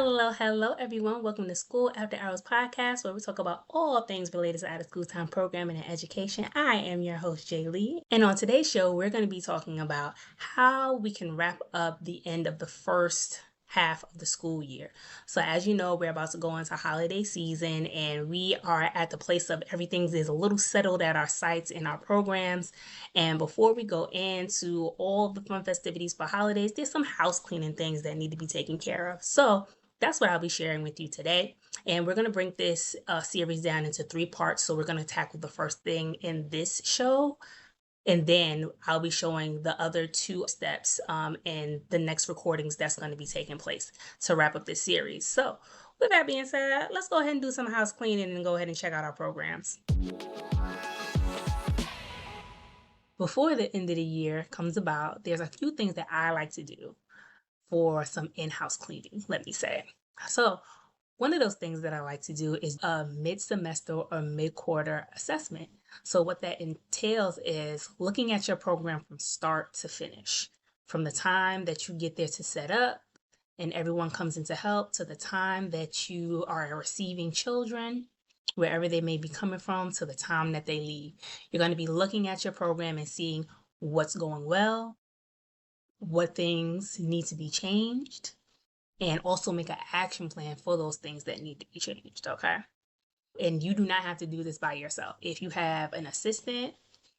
Hello, everyone. Welcome to School After Hours podcast, where we talk about all things related to out of school time programming and education. I am your host, Jay Lee. And on today's show, we're going to be talking about how we can wrap up the end of the first half of the school year. So as you know, we're about to go into holiday season and we are at the place of everything is a little settled at our sites and our programs. And before we go into all the fun festivities for holidays, there's some house cleaning things that need to be taken care of. So that's what I'll be sharing with you today. And we're going to break this series down into 3 parts. So we're going to tackle the first thing in this show. And then I'll be showing the other 2 steps in the next recordings that's going to be taking place to wrap up this series. So with that being said, let's go ahead and do some house cleaning and go ahead and check out our programs. Before the end of the year comes about, there's a few things that I like to do for some in-house cleaning, let me say. So one of those things that I like to do is a mid-semester or mid-quarter assessment. So what that entails is looking at your program from start to finish, from the time that you get there to set up and everyone comes in to help to the time that you are receiving children, wherever they may be coming from, to the time that they leave. You're going to be looking at your program and seeing what's going well, what things need to be changed, and also make an action plan for those things that need to be changed, okay? And you do not have to do this by yourself. If you have an assistant,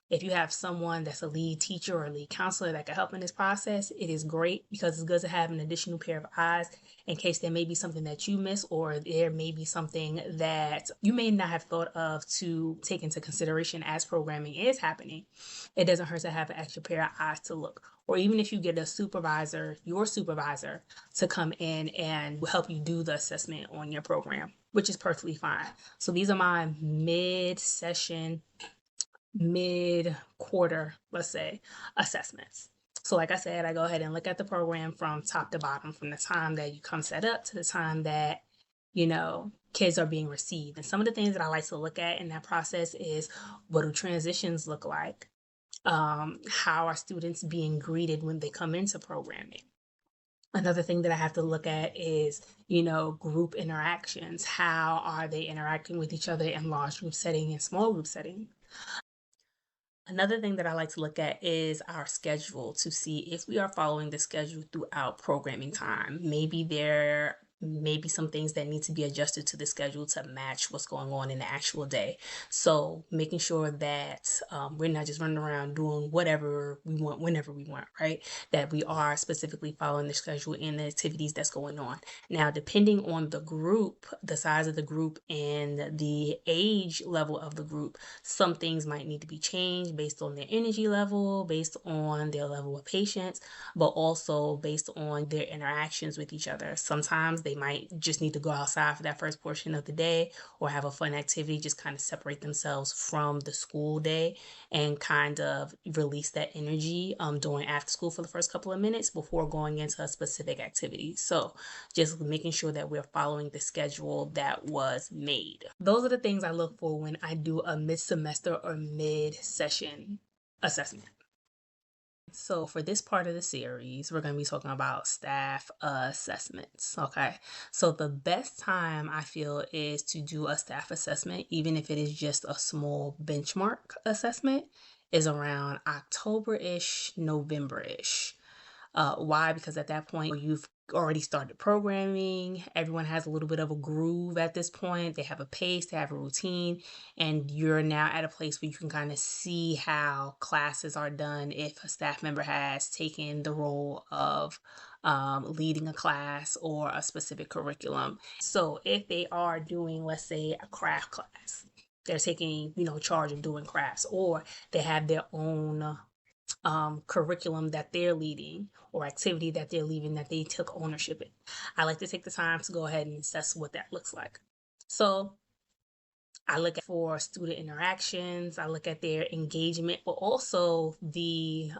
if you have someone that's a lead teacher or a lead counselor that can help in this process, it is great because it's good to have an additional pair of eyes in case there may be something that you miss or there may be something that you may not have thought of to take into consideration as programming is happening. It doesn't hurt to have an extra pair of eyes to look. Or even if you get a supervisor, your supervisor, to come in and help you do the assessment on your program, which is perfectly fine. So these are my mid-session, mid-quarter, let's say, assessments. So like I said, I go ahead and look at the program from top to bottom, from the time that you come set up to the time that, kids are being received. And some of the things that I like to look at in that process is, what do transitions look like? How are students being greeted when they come into programming? Another thing that I have to look at is, group interactions. How are they interacting with each other in large group setting and small group setting? Another thing that I like to look at is our schedule to see if we are following the schedule throughout programming time. Maybe there may be some things that need to be adjusted to the schedule to match what's going on in the actual day. So making sure that we're not just running around doing whatever we want, whenever we want, right? That we are specifically following the schedule and the activities that's going on. Now, depending on the group, the size of the group and the age level of the group, some things might need to be changed based on their energy level, based on their level of patience, but also based on their interactions with each other. Sometimes they might just need to go outside for that first portion of the day or have a fun activity, just kind of separate themselves from the school day and kind of release that energy during after school for the first couple of minutes before going into a specific activity. So just making sure that we're following the schedule that was made. Those are the things I look for when I do a mid-semester or mid-session assessment. So for this part of the series, we're going to be talking about staff assessments, okay? So the best time I feel is to do a staff assessment, even if it is just a small benchmark assessment, is around October-ish, November-ish. Why? Because at that point, you've already started programming. Everyone has a little bit of a groove at this point. They have a pace, they have a routine, and you're now at a place where you can kind of see how classes are done if a staff member has taken the role of leading a class or a specific curriculum. So if they are doing, let's say, a craft class, they're taking, charge of doing crafts, or they have their own curriculum that they're leading or activity that they're leading that they took ownership in. I like to take the time to go ahead and assess what that looks like. So I look for student interactions, I look at their engagement, but also the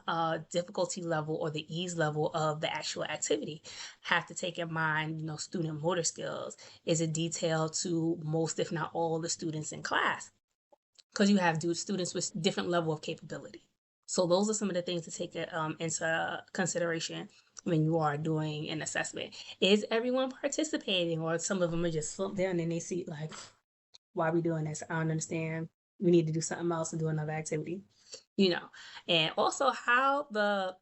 difficulty level or the ease level of the actual activity. Have to take in mind, student motor skills. Is it detailed to most, if not all, the students in class? Because you have students with different level of capability. So those are some of the things to take into consideration. when you are doing an assessment. Is everyone participating, or some of them are just slumped down in their seat like, why are we doing this? I don't understand. We need to do something else and do another activity, you know. And also how the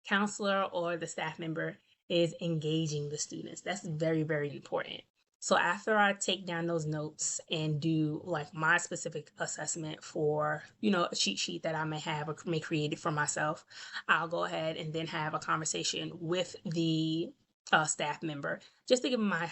counselor or the staff member is engaging the students. That's very, very important. So after I take down those notes and do like my specific assessment for, a cheat sheet that I may have or may create it for myself, I'll go ahead and then have a conversation with the staff member just to give them my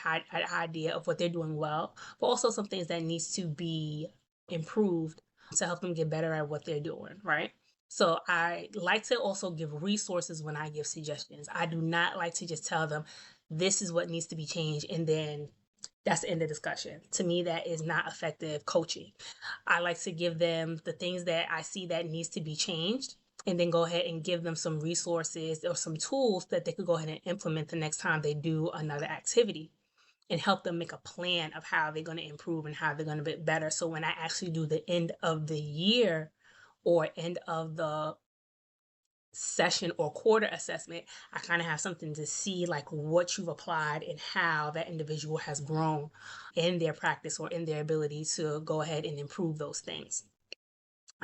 idea of what they're doing well, but also some things that needs to be improved to help them get better at what they're doing, right? So I like to also give resources when I give suggestions. I do not like to just tell them this is what needs to be changed and then that's the end of discussion. To me, that is not effective coaching. I like to give them the things that I see that needs to be changed and then go ahead and give them some resources or some tools that they could go ahead and implement the next time they do another activity and help them make a plan of how they're going to improve and how they're going to be better. So when I actually do the end of the year or end of the session or quarter assessment, I kind of have something to see like what you've applied and how that individual has grown in their practice or in their ability to go ahead and improve those things.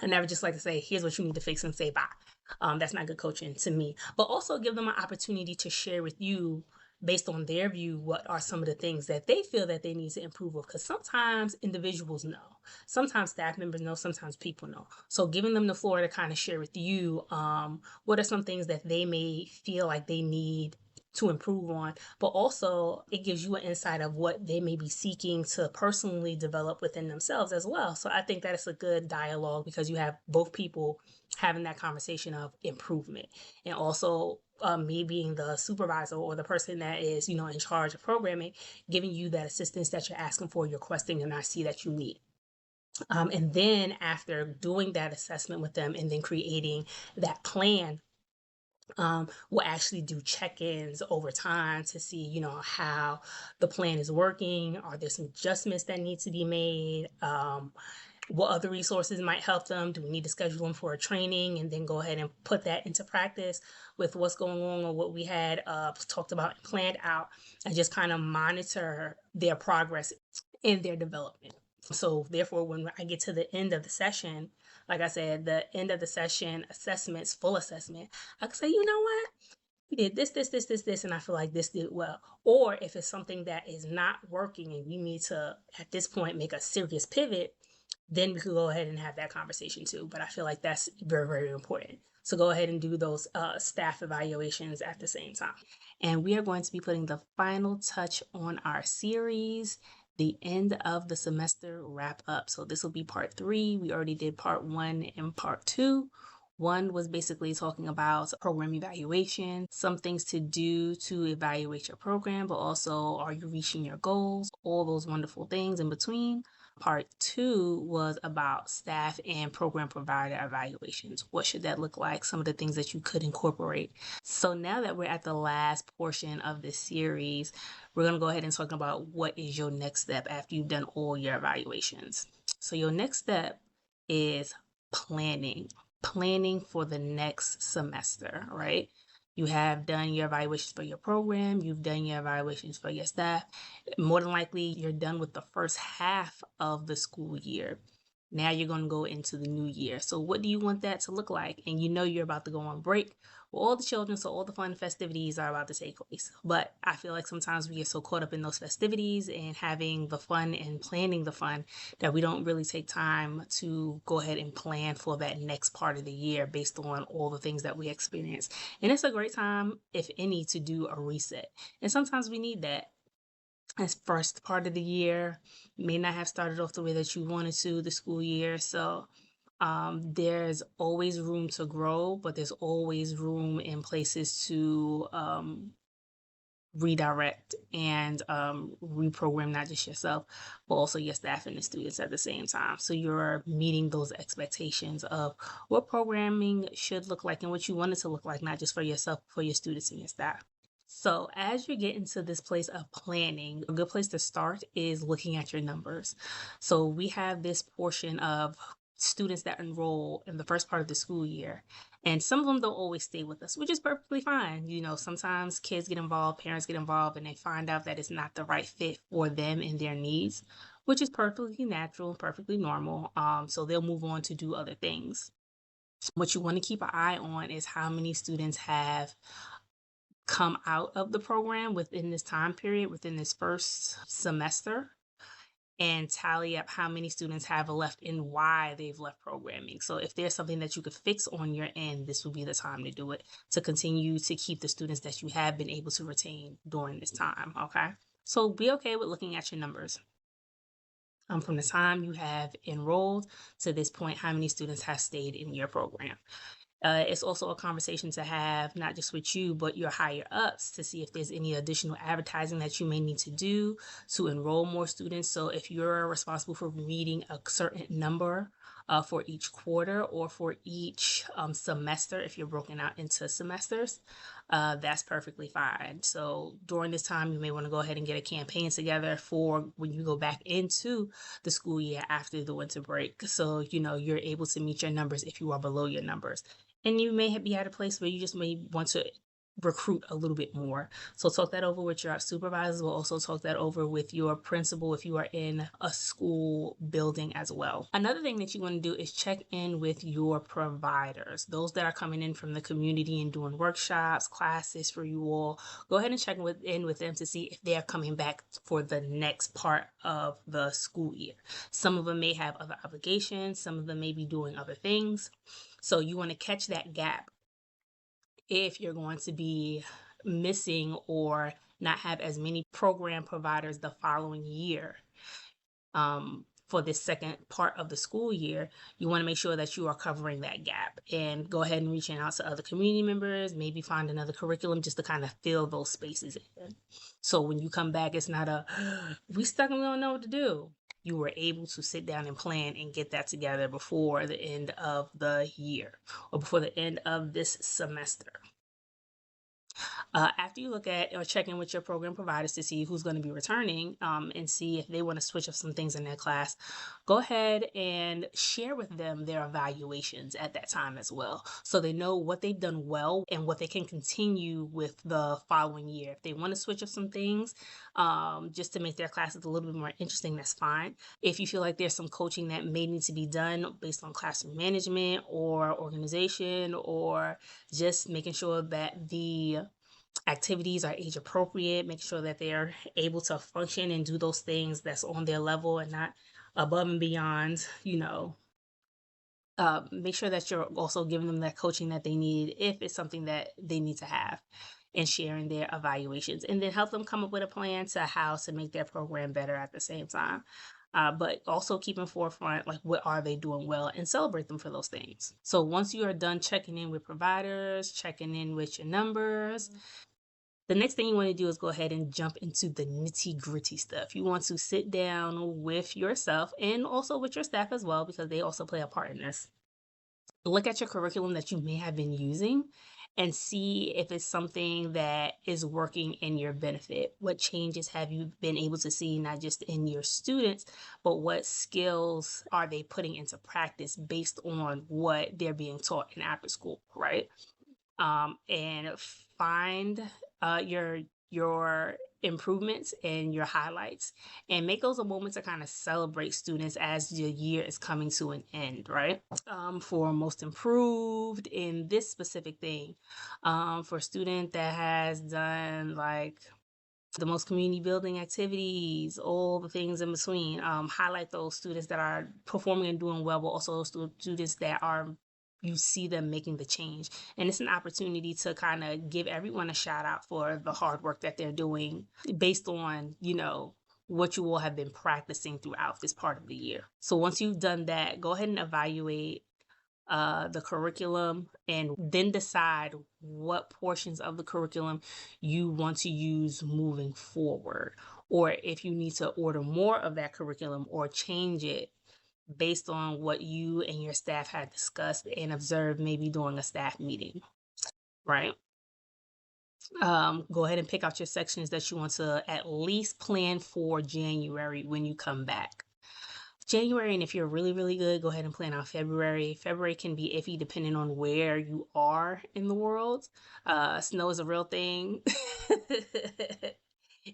I never just like to say, here's what you need to fix and say bye. That's not good coaching to me. But also give them an opportunity to share with you, based on their view, what are some of the things that they feel that they need to improve of. Because sometimes individuals know, sometimes staff members know, sometimes people know. So giving them the floor to kind of share with you, what are some things that they may feel like they need to improve on, but also it gives you an insight of what they may be seeking to personally develop within themselves as well. So I think that it's a good dialogue because you have both people having that conversation of improvement, and also me being the supervisor or the person that is, in charge of programming, giving you that assistance that you're asking for, you're requesting, and I see that you need. And then after doing that assessment with them and then creating that plan, we'll actually do check-ins over time to see, how the plan is working. Are there some adjustments that need to be made? What other resources might help them? Do we need to schedule them for a training and then go ahead and put that into practice with what's going on or what we had talked about and planned out, and just kind of monitor their progress in their development. So therefore, when I get to the end of the session, like I said, the end of the session assessments, full assessment, I can say, you know what? We did this, and I feel like this did well. Or if it's something that is not working and we need to, at this point, make a serious pivot, then we could go ahead and have that conversation too. But I feel like that's very, very important. So go ahead and do those staff evaluations at the same time. And we are going to be putting the final touch on our series, the end of the semester wrap up. So this will be part 3. We already did part 1 and part 2. 1 was basically talking about program evaluation, some things to do to evaluate your program, but also are you reaching your goals, all those wonderful things in between. Part 2 was about staff and program provider evaluations. What should that look like? Some of the things that you could incorporate. So now that we're at the last portion of this series, we're going to go ahead and talk about what is your next step after you've done all your evaluations. So your next step is planning for the next semester, right? You have done your evaluations for your program, you've done your evaluations for your staff. More than likely, you're done with the first half of the school year. Now you're going to go into the new year. So what do you want that to look like? And you're about to go on break with all the children, so all the fun festivities are about to take place. But I feel like sometimes we get so caught up in those festivities and having the fun and planning the fun that we don't really take time to go ahead and plan for that next part of the year based on all the things that we experience. And it's a great time, if any, to do a reset. And sometimes we need that. As first part of the year, you may not have started off the way that you wanted to the school year. So there's always room to grow, but there's always room in places to redirect and reprogram not just yourself, but also your staff and the students at the same time. So you're meeting those expectations of what programming should look like and what you want it to look like, not just for yourself, but for your students and your staff. So as you get into this place of planning, a good place to start is looking at your numbers. So we have this portion of students that enroll in the first part of the school year. And some of them don't always stay with us, which is perfectly fine. Sometimes kids get involved, parents get involved, and they find out that it's not the right fit for them and their needs, which is perfectly natural, perfectly normal. So they'll move on to do other things. What you want to keep an eye on is how many students have come out of the program within this time period, within this first semester, and tally up how many students have left and why they've left programming. So if there's something that you could fix on your end, this would be the time to do it, to continue to keep the students that you have been able to retain during this time, okay? So be okay with looking at your numbers. From the time you have enrolled to this point, how many students have stayed in your program. It's also a conversation to have, not just with you, but your higher ups, to see if there's any additional advertising that you may need to do to enroll more students. So if you're responsible for meeting a certain number for each quarter or for each semester, if you're broken out into semesters, that's perfectly fine. So during this time, you may want to go ahead and get a campaign together for when you go back into the school year after the winter break. So, you're able to meet your numbers if you are below your numbers. And you may be at a place where you just may want to recruit a little bit more. So talk that over with your supervisors. We'll also talk that over with your principal if you are in a school building as well. Another thing that you want to do is check in with your providers, those that are coming in from the community and doing workshops, classes for you all. Go ahead and check in with them to see if they're coming back for the next part of the school year. Some of them may have other obligations. Some of them may be doing other things. So you want to catch that gap if you're going to be missing or not have as many program providers the following year. For this second part of the school year, you want to make sure that you are covering that gap and go ahead and reaching out to other community members, maybe find another curriculum just to kind of fill those spaces in. So when you come back, it's not we stuck and we don't know what to do. You were able to sit down and plan and get that together before the end of the year or before the end of this semester. After you look at or check in with your program providers to see who's going to be returning and see if they want to switch up some things in their class, go ahead and share with them their evaluations at that time as well, so they know what they've done well and what they can continue with the following year. If they want to switch up some things just to make their classes a little bit more interesting, that's fine. If you feel like there's some coaching that may need to be done based on classroom management or organization, or just making sure that the activities are age appropriate, make sure that they're able to function and do those things that's on their level and not above and beyond, make sure that you're also giving them that coaching that they need if it's something that they need to have, and sharing their evaluations, and then help them come up with a plan to how to make their program better at the same time. But also keep in forefront, like, what are they doing well, and celebrate them for those things. So once you are done checking in with providers, checking in with your numbers, the next thing you want to do is go ahead and jump into the nitty-gritty stuff. You want to sit down with yourself and also with your staff as well, because they also play a part in this. Look at your curriculum that you may have been using and see if it's something that is working in your benefit. What changes have you been able to see, not just in your students, but what skills are they putting into practice based on what they're being taught in after school, right? And find your improvements and your highlights, and make those a moment to kind of celebrate students as the year is coming to an end, right? For most improved in this specific thing, for a student that has done like the most community building activities, all the things in between, highlight those students that are performing and doing well, but also those students that are, you see them making the change. And it's an opportunity to kind of give everyone a shout out for the hard work that they're doing based on, what you all have been practicing throughout this part of the year. So once you've done that, go ahead and evaluate the curriculum, and then decide what portions of the curriculum you want to use moving forward, or if you need to order more of that curriculum or change it based on what you and your staff had discussed and observed maybe during a staff meeting, right? Go ahead and pick out your sections that you want to at least plan for January when you come back. January, and if you're really, really good, go ahead and plan out February. February can be iffy depending on where you are in the world. Snow is a real thing.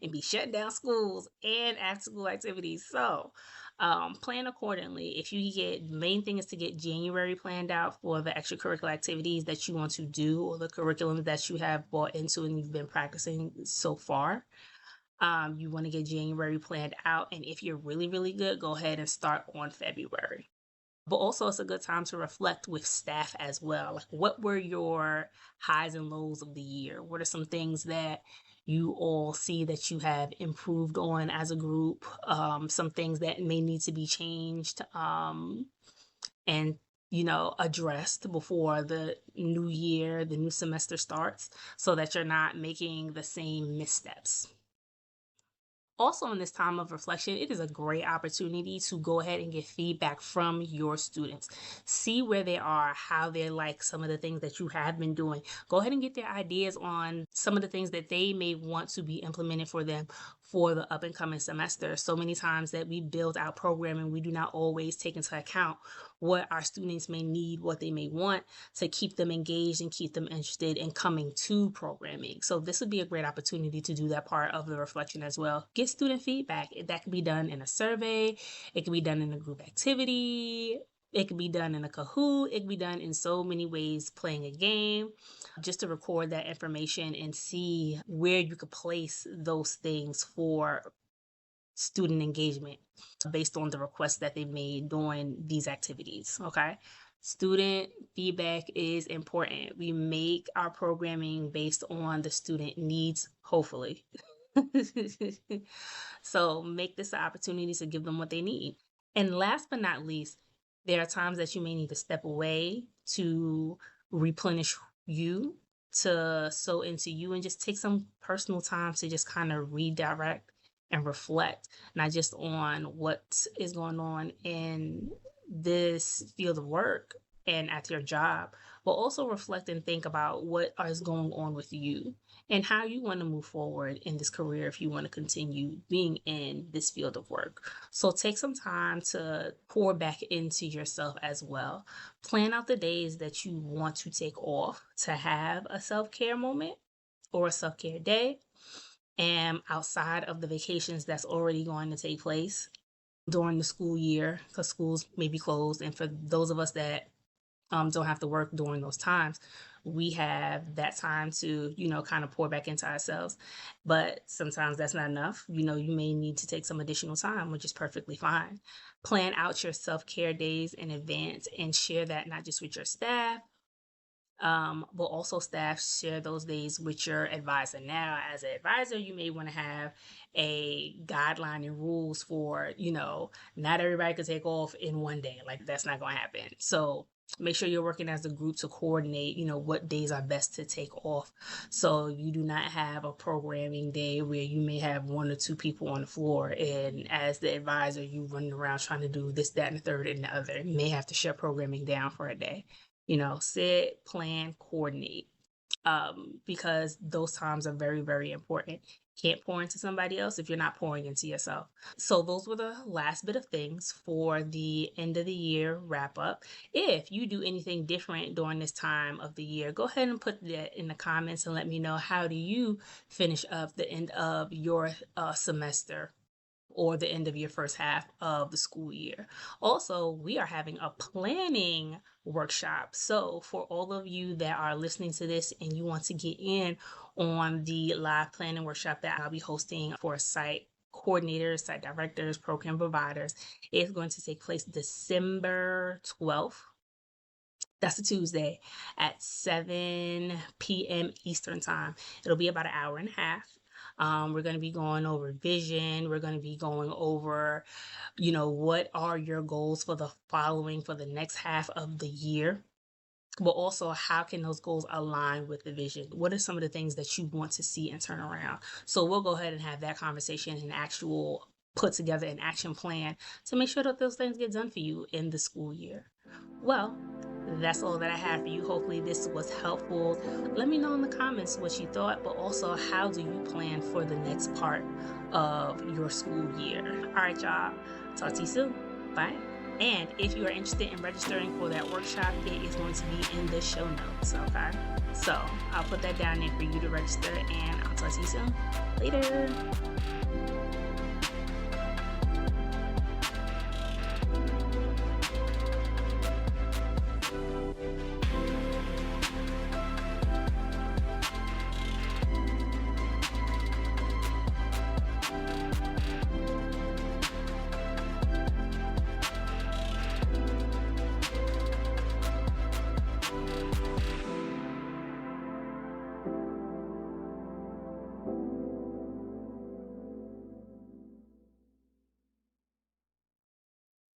And be shutting down schools and after school activities. So plan accordingly. If you get, main thing is to get January planned out for the extracurricular activities that you want to do or the curriculum that you have bought into and you've been practicing so far. You want to get January planned out. And if you're really, really good, go ahead and start on February. But also, it's a good time to reflect with staff as well. Like, what were your highs and lows of the year? What are some things that you all see that you have improved on as a group? Some things that may need to be changed and addressed before the new year, the new semester starts, so that you're not making the same missteps. Also, in this time of reflection, it is a great opportunity to go ahead and get feedback from your students. See where they are, how they like some of the things that you have been doing. Go ahead and get their ideas on some of the things that they may want to be implemented for them for the up and coming semester. So many times that we build out programming, we do not always take into account what our students may need, what they may want to keep them engaged and keep them interested in coming to programming. So this would be a great opportunity to do that part of the reflection as well. Get student feedback. That can be done in a survey. It can be done in a group activity. It can be done in a Kahoot. It can be done in so many ways, playing a game, just to record that information and see where you could place those things for student engagement based on the requests that they made during these activities. Okay. Student feedback is important. We make our programming based on the student needs, hopefully. So make this an opportunity to give them what they need. And last but not least, there are times that you may need to step away to replenish you, to sow into you, and just take some personal time to just kind of redirect and reflect, not just on what is going on in this field of work and at your job, but also reflect and think about what is going on with you and how you want to move forward in this career if you want to continue being in this field of work. So take some time to pour back into yourself as well. Plan out the days that you want to take off to have a self-care moment or a self-care day, and outside of the vacations that's already going to take place during the school year, because schools may be closed. And for those of us that don't have to work during those times, we have that time to, kind of pour back into ourselves. But sometimes that's not enough. You may need to take some additional time, which is perfectly fine. Plan out your self-care days in advance and share that not just with your staff, but also staff share those days with your advisor. Now, as an advisor, you may want to have a guideline and rules for, not everybody could take off in one day. Like, that's not going to happen. So make sure you're working as a group to coordinate, what days are best to take off. So you do not have a programming day where you may have one or two people on the floor. And as the advisor, you running around trying to do this, that, and the third and the other. You may have to shut programming down for a day. Sit, plan, coordinate, because those times are very, very important. Can't pour into somebody else if you're not pouring into yourself. So those were the last bit of things for the end of the year wrap up. If you do anything different during this time of the year, go ahead and put that in the comments and let me know, how do you finish up the end of your semester or the end of your first half of the school year. Also, we are having a planning workshop. So for all of you that are listening to this and you want to get in on the live planning workshop that I'll be hosting for site coordinators, site directors, program providers, it's going to take place December 12th. That's a Tuesday at 7 p.m. Eastern time. It'll be about an hour and a half. We're going to be going over vision. We're going to be going over, what are your goals for the next half of the year, but also how can those goals align with the vision? What are some of the things that you want to see and turn around? So we'll go ahead and have that conversation and actual put together an action plan to make sure that those things get done for you in the school year. Well, that's all that I have for you. Hopefully this was helpful. Let me know in the comments what you thought, but also how do you plan for the next part of your school year? All right, y'all. Talk to you soon. Fine. And if you are interested in registering for that workshop, it is going to be in the show notes, okay? So I'll put that down there for you to register, and I'll talk to you soon. Later.